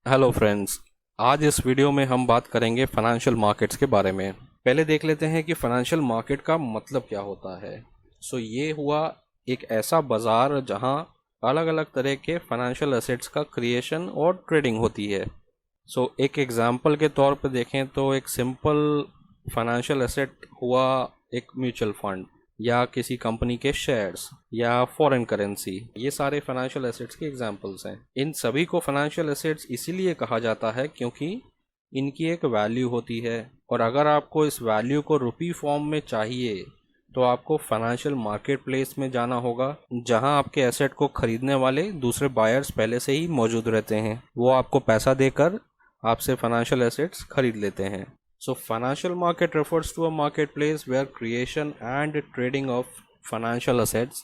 Hello friends. आज इस video में हम बात करेंगे फाइनेंशियल मार्केट्स के बारे में। पहले देख लेते हैं कि फाइनेंशियल मार्केट का मतलब क्या होता है। ये हुआ एक ऐसा बाज़ार जहां अलग अलग तरह के फाइनेंशियल एसेट्स का क्रिएशन और ट्रेडिंग होती है। एक एग्जांपल के तौर पर देखें तो एक सिंपल फाइनेंशियल एसेट हुआ एक म्यूचुअल फंड या किसी कंपनी के शेयर्स या फॉरेन करेंसी। ये सारे फाइनेंशियल एसेट्स के एग्जांपल्स हैं। इन सभी को फाइनेंशियल एसेट्स इसीलिए कहा जाता है क्योंकि इनकी एक वैल्यू होती है, और अगर आपको इस वैल्यू को रुपी फॉर्म में चाहिए तो आपको फाइनेंशियल मार्केट प्लेस में जाना होगा, जहां आपके एसेट को खरीदने वाले दूसरे बायर्स पहले से ही मौजूद रहते हैं। वो आपको पैसा देकर आपसे फाइनेंशियल एसेट्स खरीद लेते हैं। Financial market refers to a marketplace where creation and trading of financial assets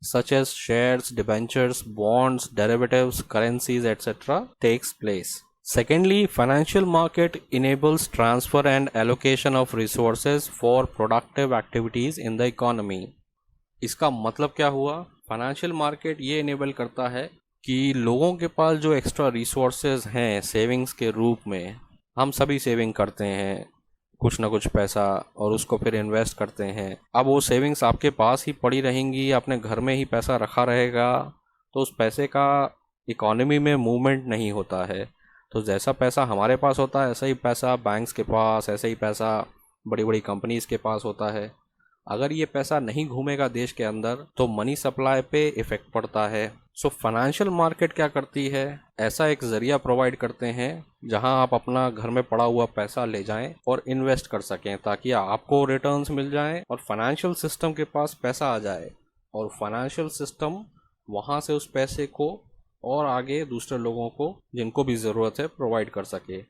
such as shares, debentures, bonds, derivatives, currencies, etc. takes place. Secondly, financial market enables transfer and allocation of resources for productive activities in the economy. इसका मतलब क्या हुआ? Financial market ये enable करता है कि लोगों के पास जो एक्स्ट्रा रिसोर्सेज हैं सेविंग्स के रूप में, हम सभी सेविंग करते हैं कुछ ना कुछ पैसा और उसको फिर इन्वेस्ट करते हैं। अब वो सेविंग्स आपके पास ही पड़ी रहेंगी, अपने घर में ही पैसा रखा रहेगा, तो उस पैसे का इकोनॉमी में मूवमेंट नहीं होता है। तो जैसा पैसा हमारे पास होता है ऐसा ही पैसा बैंक्स के पास, ऐसा ही पैसा बड़ी बड़ी कंपनीज के पास होता है। अगर ये पैसा नहीं घूमेगा देश के अंदर तो मनी सप्लाई पे इफेक्ट पड़ता है। फाइनेंशियल मार्केट क्या करती है? ऐसा एक जरिया प्रोवाइड करते हैं जहां आप अपना घर में पड़ा हुआ पैसा ले जाएं और इन्वेस्ट कर सकें, ताकि आपको रिटर्न्स मिल जाएं और फाइनेंशियल सिस्टम के पास पैसा आ जाए, और फाइनेंशियल सिस्टम वहां से उस पैसे को और आगे दूसरे लोगों को जिनको भी ज़रूरत है प्रोवाइड कर सके,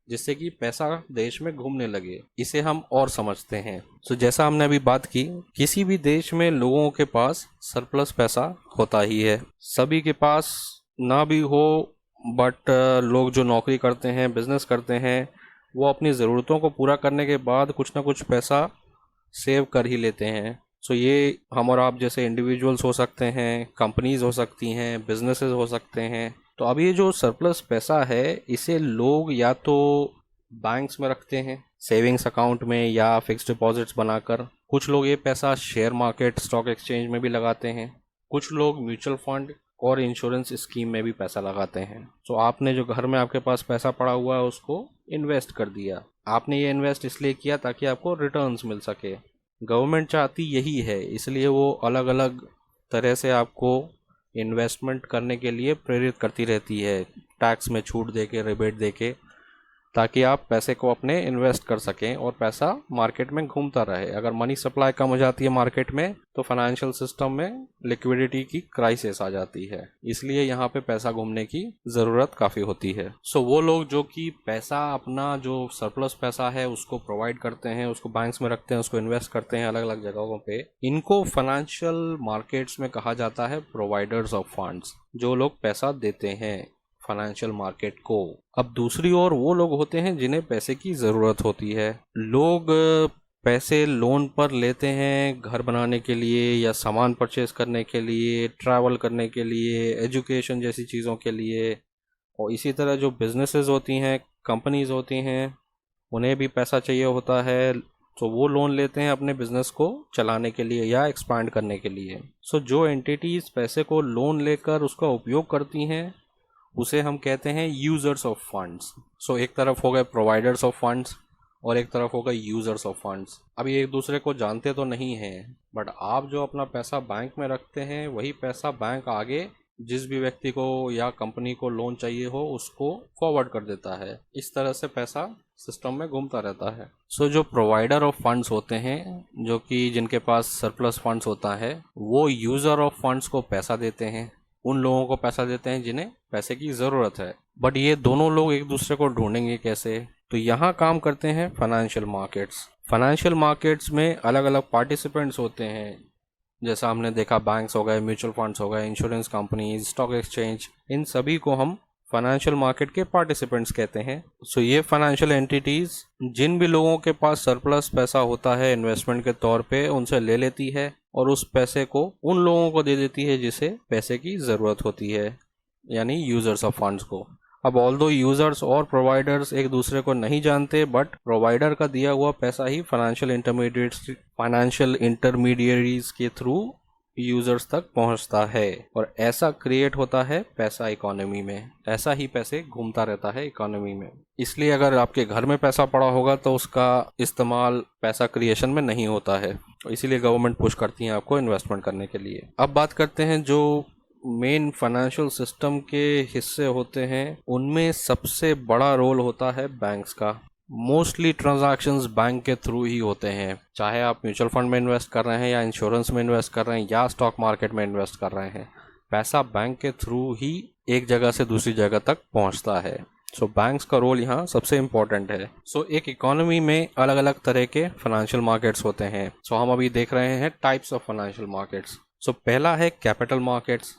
जिससे कि पैसा देश में घूमने लगे। इसे हम और समझते हैं। जैसा हमने अभी बात की, किसी भी देश में लोगों के पास सरप्लस पैसा होता ही है। सभी के पास ना भी हो, बट लोग जो नौकरी करते हैं, बिजनेस करते हैं, वो अपनी ज़रूरतों को पूरा करने के बाद कुछ ना कुछ पैसा सेव कर ही लेते हैं। ये हम और आप जैसे इंडिविजुअल्स हो सकते हैं, कंपनीज हो सकती हैं, बिजनेसेस हो सकते हैं। तो अब ये जो सरप्लस पैसा है इसे लोग या तो बैंक्स में रखते हैं सेविंग्स अकाउंट में या फिक्स्ड डिपॉजिट्स बनाकर। कुछ लोग ये पैसा शेयर मार्केट, स्टॉक एक्सचेंज में भी लगाते हैं। कुछ लोग म्यूचुअल फंड और इंश्योरेंस स्कीम में भी पैसा लगाते हैं। आपने जो घर में आपके पास पैसा पड़ा हुआ है उसको इन्वेस्ट कर दिया। आपने ये इन्वेस्ट इसलिए किया ताकि आपको रिटर्न्स मिल सके। गवर्नमेंट चाहती यही है, इसलिए वो अलग अलग तरह से आपको इन्वेस्टमेंट करने के लिए प्रेरित करती रहती है, टैक्स में छूट देके, रिबेट देके, ताकि आप पैसे को अपने इन्वेस्ट कर सकें और पैसा मार्केट में घूमता रहे। अगर मनी सप्लाई कम हो जाती है मार्केट में तो फाइनेंशियल सिस्टम में लिक्विडिटी की क्राइसिस आ जाती है, इसलिए यहाँ पे पैसा घूमने की ज़रूरत काफ़ी होती है। वो लोग जो कि पैसा, अपना जो सरप्लस पैसा है उसको प्रोवाइड करते हैं, उसको बैंक्स में रखते हैं, उसको इन्वेस्ट करते हैं अलग अलग जगहों पे, इनको फाइनेंशियल मार्केट्स में कहा जाता है प्रोवाइडर्स ऑफ फंड्स, जो लोग पैसा देते हैं फाइनेंशियल मार्केट को। अब दूसरी ओर वो लोग होते हैं जिन्हें पैसे की ज़रूरत होती है। लोग पैसे लोन पर लेते हैं घर बनाने के लिए या सामान परचेस करने के लिए, ट्रैवल करने के लिए, एजुकेशन जैसी चीज़ों के लिए। और इसी तरह जो बिजनेसेस होती हैं, कंपनीज होती हैं, उन्हें भी पैसा चाहिए होता है, तो वो लोन लेते हैं अपने बिजनेस को चलाने के लिए या एक्सपांड करने के लिए। जो एंटिटीज़ पैसे को लोन लेकर उसका उपयोग करती हैं उसे हम कहते हैं यूजर्स ऑफ फंड्स। एक तरफ हो गए प्रोवाइडर्स ऑफ फंड्स और एक तरफ हो गए यूजर्स ऑफ फंड्स। अब ये एक दूसरे को जानते तो नहीं हैं, बट आप जो अपना पैसा बैंक में रखते हैं वही पैसा बैंक आगे जिस भी व्यक्ति को या कंपनी को लोन चाहिए हो उसको फॉरवर्ड कर देता है। इस तरह से पैसा सिस्टम में घूमता रहता है। जो प्रोवाइडर ऑफ फंड्स होते हैं, जो कि जिनके पास सरप्लस फंड्स होता है, वो यूजर ऑफ फंड्स को पैसा देते हैं, उन लोगों को पैसा देते हैं जिन्हें पैसे की ज़रूरत है। बट ये दोनों लोग एक दूसरे को ढूंढेंगे कैसे? तो यहाँ काम करते हैं फाइनेंशियल मार्केट्स। फाइनेंशियल मार्केट्स में अलग अलग पार्टिसिपेंट्स होते हैं, जैसा हमने देखा बैंक्स हो गए, म्यूचुअल फंड्स हो गए, इंश्योरेंस कंपनीज, स्टॉक एक्सचेंज, इन सभी को हम फाइनेंशियल मार्केट के पार्टिसिपेंट्स कहते हैं। ये फाइनेंशियल एंटिटीज जिन भी लोगों के पास सरप्लस पैसा होता है इन्वेस्टमेंट के तौर पे, उनसे ले लेती है और उस पैसे को उन लोगों को दे देती है जिसे पैसे की ज़रूरत होती है, यानी यूजर्स ऑफ फंड्स को। अब ऑल्दो यूजर्स और प्रोवाइडर्स एक दूसरे को नहीं जानते, बट प्रोवाइडर का दिया हुआ पैसा ही फाइनेंशियल इंटरमीडिएरीज के थ्रू यूजर्स तक पहुंचता है, और ऐसा क्रिएट होता है पैसा इकोनॉमी में। ऐसा ही पैसे घूमता रहता है इकोनॉमी में। इसलिए अगर आपके घर में पैसा पड़ा होगा तो उसका इस्तेमाल पैसा क्रिएशन में नहीं होता है, इसीलिए गवर्नमेंट पुश करती है आपको इन्वेस्टमेंट करने के लिए। अब बात करते हैं जो मेन फाइनेंशियल सिस्टम के हिस्से होते हैं, उनमें सबसे बड़ा रोल होता है बैंक्स का। मोस्टली ट्रांजैक्शंस बैंक के थ्रू ही होते हैं, चाहे आप म्यूचुअल फंड में इन्वेस्ट कर रहे हैं या इंश्योरेंस में इन्वेस्ट कर रहे हैं या स्टॉक मार्केट में इन्वेस्ट कर रहे हैं, पैसा बैंक के थ्रू ही एक जगह से दूसरी जगह तक पहुंचता है। सो बैंक्स का रोल यहाँ सबसे इम्पोर्टेंट है। सो एक इकोनॉमी में अलग अलग तरह के फाइनेंशियल मार्केट्स होते हैं। सो हम अभी देख रहे हैं टाइप्स ऑफ फाइनेंशियल मार्केट्स। सो पहला है कैपिटल मार्केट्स,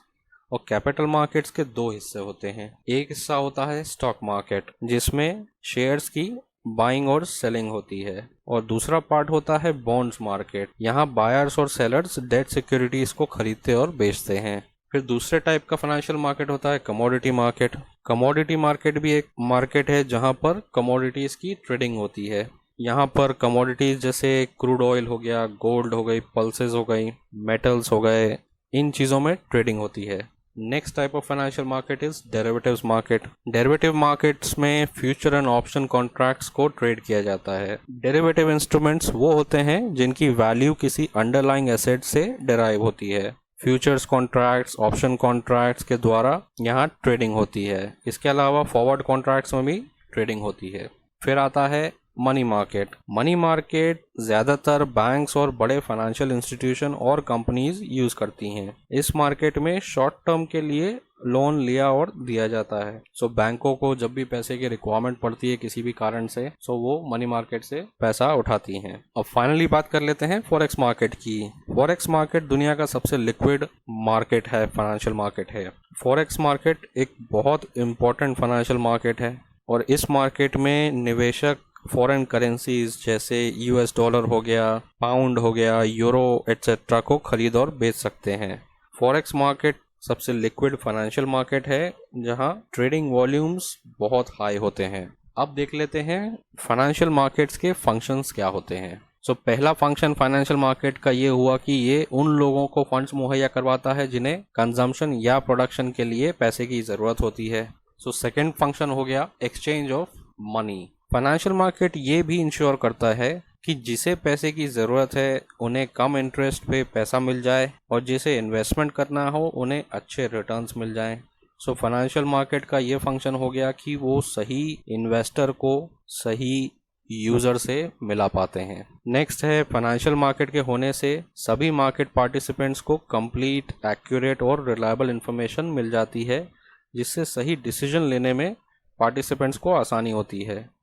और कैपिटल मार्केट्स के दो हिस्से होते हैं। एक हिस्सा होता है स्टॉक मार्केट, जिसमें शेयर्स की बाइंग और सेलिंग होती है, और दूसरा पार्ट होता है बॉन्ड्स मार्केट। यहाँ बायर्स और सेलर्स डेट सिक्योरिटीज को खरीदते और बेचते हैं। फिर दूसरे टाइप का फाइनेंशियल मार्केट होता है कमोडिटी मार्केट। कमोडिटी मार्केट भी एक मार्केट है जहाँ पर कमोडिटीज की ट्रेडिंग होती है। यहाँ पर कमोडिटीज जैसे क्रूड ऑयल हो गया, गोल्ड हो गई, पल्सेस हो गई, मेटल्स हो गए, इन चीज़ों में ट्रेडिंग होती है। Next type of financial market is derivatives market. Derivative markets में फ्यूचर एंड ऑप्शन कॉन्ट्रैक्ट्स को ट्रेड किया जाता है। डेरिवेटिव इंस्ट्रूमेंट्स वो होते हैं जिनकी वैल्यू किसी अंडरलाइंग एसेट से डेराइव होती है। फ्यूचर्स कॉन्ट्रैक्ट्स, ऑप्शन कॉन्ट्रैक्ट्स के द्वारा यहाँ ट्रेडिंग होती है। इसके अलावा फॉरवर्ड कॉन्ट्रैक्ट्स में भी ट्रेडिंग होती है। फिर आता है मनी मार्केट। मनी मार्केट ज़्यादातर बैंक्स और बड़े फाइनेंशियल इंस्टीट्यूशन और कंपनीज यूज़ करती हैं। इस मार्केट में शॉर्ट टर्म के लिए लोन लिया और दिया जाता है। सो बैंकों को जब भी पैसे की रिक्वायरमेंट पड़ती है किसी भी कारण से, सो वो मनी मार्केट से पैसा उठाती हैं। अब फाइनली बात कर लेते हैं फॉरेक्स मार्केट की। फॉरेक्स मार्केट दुनिया का सबसे लिक्विड मार्केट है, फाइनेंशियल मार्केट है। फॉरेक्स मार्केट एक बहुत इंपॉर्टेंट फाइनेंशियल मार्केट है, और इस मार्केट में निवेशक फॉरेन करेंसीज जैसे यूएस डॉलर हो गया, पाउंड हो गया, यूरो एटसेट्रा को खरीद और बेच सकते हैं। फॉरेक्स मार्केट सबसे लिक्विड फाइनेंशियल मार्केट है जहां ट्रेडिंग वॉल्यूम्स बहुत हाई होते हैं। अब देख लेते हैं फाइनेंशियल मार्केट्स के फंक्शंस क्या होते हैं। सो पहला फंक्शन फाइनेंशियल मार्केट का ये हुआ कि ये उन लोगों को फंड्स मुहैया करवाता है जिन्हें कंजम्पशन या प्रोडक्शन के लिए पैसे की ज़रूरत होती है। सो सेकेंड फंक्शन हो गया exchange of money. Financial market ये भी इंश्योर करता है कि जिसे पैसे की ज़रूरत है उन्हें कम इंटरेस्ट पे पैसा मिल जाए, और जिसे इन्वेस्टमेंट करना हो उन्हें अच्छे रिटर्न्स मिल जाएं। सो फाइनेंशियल मार्केट का ये फंक्शन हो गया कि वो सही इन्वेस्टर को सही यूज़र से मिला पाते हैं। नेक्स्ट है फाइनेंशियल मार्केट के होने से सभी मार्केट पार्टिसिपेंट्स को कंप्लीट, एक्यूरेट और रिलायबल इंफॉर्मेशन मिल जाती है, जिससे सही डिसीजन लेने में पार्टिसिपेंट्स को आसानी होती है,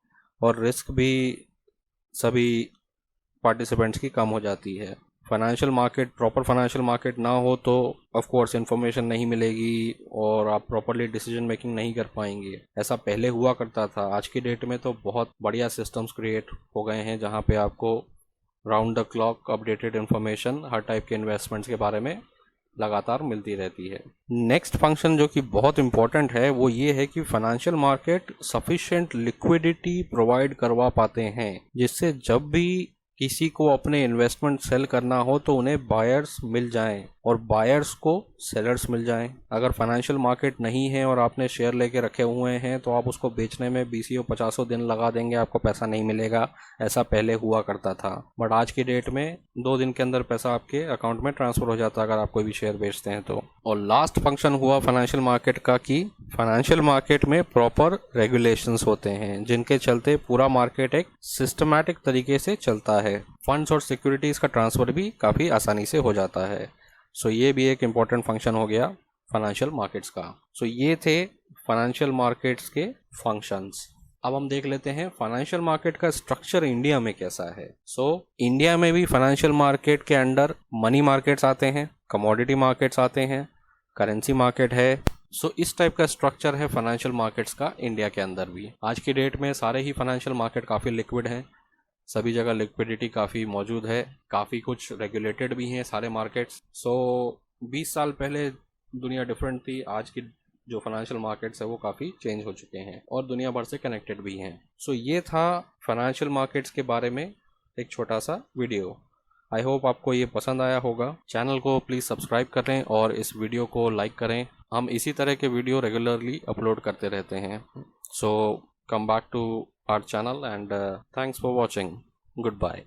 और रिस्क भी सभी पार्टिसिपेंट्स की कम हो जाती है। Financial market, proper financial market ना हो तो ऑफ कोर्स इन्फॉर्मेशन नहीं मिलेगी और आप प्रॉपरली डिसीजन मेकिंग नहीं कर पाएंगे। ऐसा पहले हुआ करता था, आज की डेट में तो बहुत बढ़िया सिस्टम्स क्रिएट हो गए हैं जहां पे आपको round the clock updated information her type के इन्वेस्टमेंट्स के बारे में लगातार मिलती रहती है। नेक्स्ट फंक्शन जो कि बहुत इंपॉर्टेंट है वो ये है कि financial market sufficient liquidity provide करवा पाते हैं, जिससे जब भी किसी को अपने इन्वेस्टमेंट सेल करना हो तो उन्हें बायर्स मिल जाएं और बायर्स को सेलर्स मिल जाएं। अगर फाइनेंशियल मार्केट नहीं है और आपने शेयर लेके रखे हुए हैं तो आप उसको बेचने में 20-50 दिन लगा देंगे, आपको पैसा नहीं मिलेगा। ऐसा पहले हुआ करता था, बट आज की डेट में 2 दिन के अंदर पैसा आपके अकाउंट में ट्रांसफर हो जाता है अगर आप कोई भी शेयर बेचते हैं तो। और लास्ट फंक्शन हुआ फाइनेंशियल मार्केट का कि फाइनेंशियल मार्केट में प्रॉपर रेगुलेशंस होते हैं, जिनके चलते पूरा मार्केट एक सिस्टमैटिक तरीके से चलता है। फंड्स और सिक्योरिटीज़ का ट्रांसफ़र भी काफ़ी आसानी से हो जाता है। सो ये भी एक इम्पॉर्टेंट फंक्शन हो गया फाइनेंशियल मार्केट्स का। सो ये थे फाइनेंशियल मार्केट्स के फंक्शंस। अब हम देख लेते हैं फाइनेंशियल मार्केट का स्ट्रक्चर इंडिया में कैसा है। सो इंडिया में भी फाइनेंशियल मार्केट के अंडर मनी मार्केट्स आते हैं, कमोडिटी मार्केट्स आते हैं, करेंसी मार्केट है। सो इस टाइप का स्ट्रक्चर है फाइनेंशियल मार्केट्स का इंडिया के अंदर भी। आज की डेट में सारे ही फाइनेंशियल मार्केट काफ़ी लिक्विड हैं, सभी जगह लिक्विडिटी काफ़ी मौजूद है, काफ़ी कुछ रेगुलेटेड भी हैं सारे मार्केट्स। सो 20 साल पहले दुनिया डिफरेंट थी, आज की जो फाइनेंशियल मार्केट्स है वो काफ़ी चेंज हो चुके हैं और दुनिया भर से कनेक्टेड भी हैं। सो ये था फाइनेंशियल मार्केट्स के बारे में एक छोटा सा वीडियो। आई होप आपको ये पसंद आया होगा। चैनल को प्लीज़ सब्सक्राइब करें और इस वीडियो को लाइक करें। हम इसी तरह के वीडियो रेगुलरली अपलोड करते रहते हैं। सो come back to our channel and thanks for watching. Goodbye.